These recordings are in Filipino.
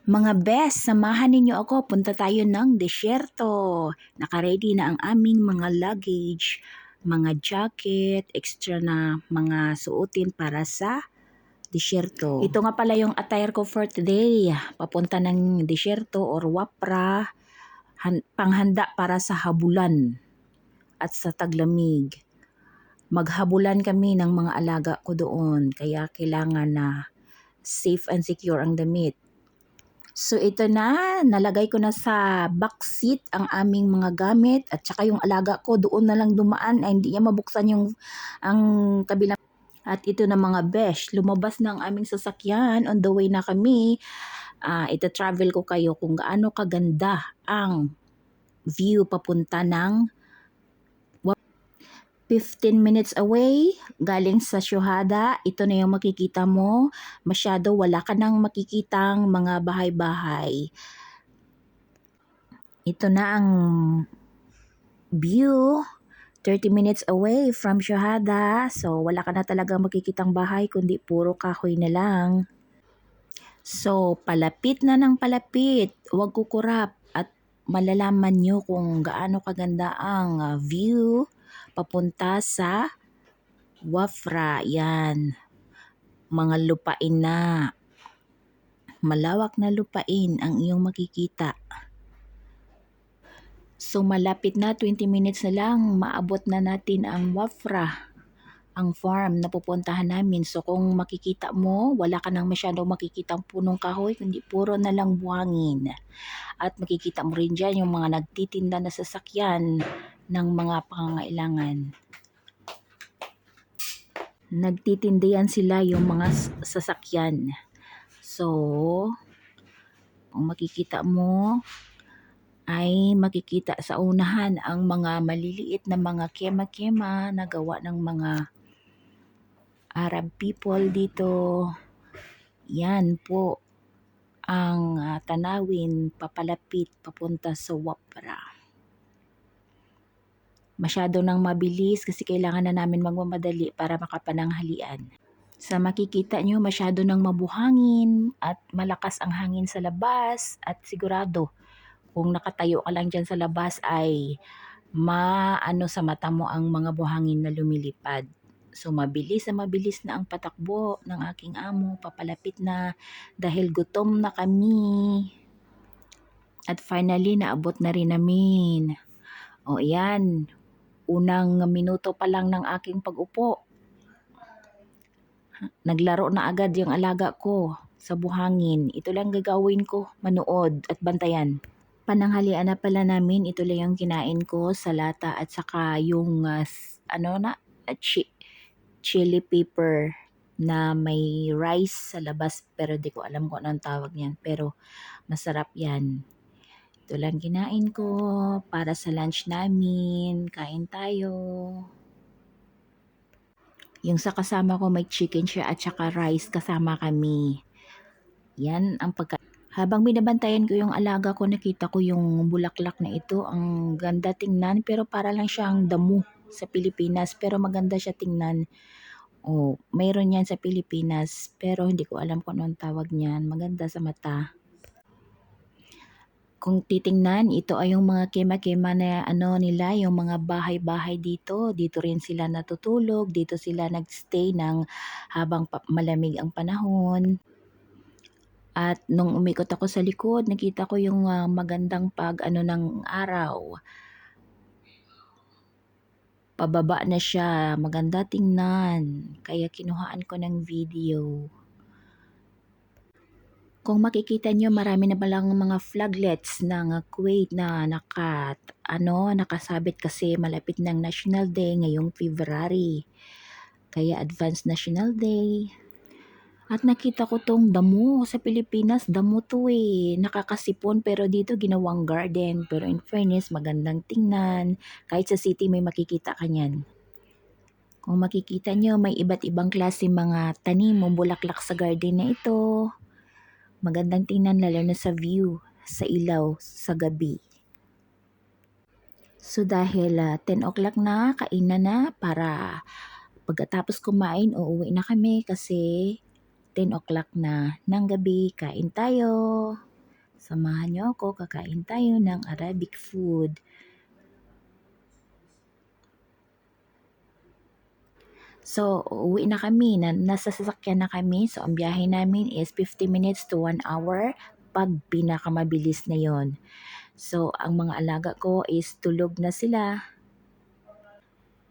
Mga best, samahan ninyo ako, punta tayo ng desyerto. Nakaready na ang aming mga luggage, mga jacket, extra na mga suotin para sa desyerto. Ito nga pala yung attire ko for today. Papunta ng desyerto or wapra, panghanda para sa habulan at sa taglamig. Maghabulan kami ng mga alaga ko doon, kaya kailangan na safe and secure ang damit. So ito na, nalagay ko na sa back seat ang aming mga gamit at saka yung alaga ko doon na lang dumaan ay hindi niya mabuksan yung ang kabilang. At ito na mga besh, lumabas na ang aming sasakyan, on the way na kami. Ito travel ko kayo kung gaano kaganda ang view papunta ng 15 minutes away, galing sa Shuhada. Ito na yung makikita mo. Masyado wala ka nang makikitang mga bahay-bahay. Ito na ang view. 30 minutes away from Shuhada. So wala ka na talaga makikitang bahay kundi puro kahoy na lang. So palapit na ng palapit. Huwag kukurap at malalaman nyo kung gaano kaganda ang view papunta sa Wafra. Yan, mga lupain na, malawak na lupain ang iyong makikita. So malapit na, 20 minutes na lang, maabot na natin ang Wafra, ang farm na pupuntahan namin. So kung makikita mo, wala ka nang masyadong makikitang punong kahoy, kundi puro na lang buhangin. At makikita mo rin dyan yung mga nagtitinda na sasakyan ng mga pangangailangan. Nagtitindihan sila yung mga sasakyan. So, kung makikita mo, ay makikita sa unahan ang mga maliliit na mga kema-kema na gawa ng mga Arab people dito. Yan po ang tanawin papalapit papunta sa Wapra. Masyado nang mabilis kasi kailangan na namin magmamadali para makapananghalian. Sa makikita nyo, masyado nang mabuhangin at malakas ang hangin sa labas at sigurado kung nakatayo ka lang dyan sa labas ay maano sa mata mo ang mga buhangin na lumilipad. So mabilis na ang patakbo ng aking amo, papalapit na dahil gutom na kami. At finally, naabot na rin namin. O yan, unang minuto pa lang ng aking pag-upo. Naglaro na agad yung alaga ko sa buhangin. Ito lang gagawin ko, manood at bantayan. Pananghalian na pala namin, ito lang yung kinain ko sa lata at saka yung chili pepper na may rice sa labas pero di ko alam kung anong tawag niyan, pero masarap yan. Ito lang kinain ko para sa lunch namin. Kain tayo. Yung sa kasama ko may chicken siya at saka rice kasama kami. Yan ang Habang binabantayan ko yung alaga ko, nakita ko yung bulaklak na ito. Ang ganda tingnan pero para lang siyang damo sa Pilipinas pero maganda siya tingnan. Mayroon yan sa Pilipinas pero hindi ko alam kung anong tawag niyan. Maganda sa mata. Kung titingnan, ito ay yung mga kema-kema na nila, yung mga bahay-bahay dito. Dito rin sila natutulog, dito sila nagstay ng habang malamig ang panahon. At nung umikot ako sa likod, nakita ko yung magandang ng araw. Pababa na siya, maganda tingnan. Kaya kinuhaan ko ng video. Kung makikita nyo, marami na palang mga flaglets ng Kuwait na nakasabit kasi malapit ng National Day ngayong February. Kaya Advanced National Day. At nakita ko tong damo sa Pilipinas, damo to nakakasipon pero dito ginawang garden. Pero in fairness, magandang tingnan. Kahit sa city may makikita ka niyan. Kung makikita nyo, may iba't ibang klase mga tanim o bulaklak sa garden na ito. Magandang tingnan lalo na sa view, sa ilaw, sa gabi. So dahil 10 o'clock na, kainan na para pagkatapos kumain, uuwi na kami kasi 10 o'clock na ng gabi, kain tayo. Samahan niyo ako, kakain tayo ng Arabic food. So, uuwi na kami, nasa sasakyan na kami. So, ang biyahe namin is 50 minutes to 1 hour pag pinakamabilis na yon. So, ang mga alaga ko is tulog na sila.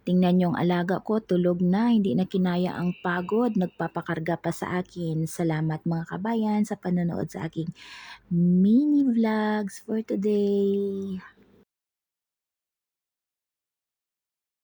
Tingnan yung alaga ko, tulog na, hindi na kinaya ang pagod, nagpapakarga pa sa akin. Salamat mga kabayan sa panonood sa aking mini vlogs for today.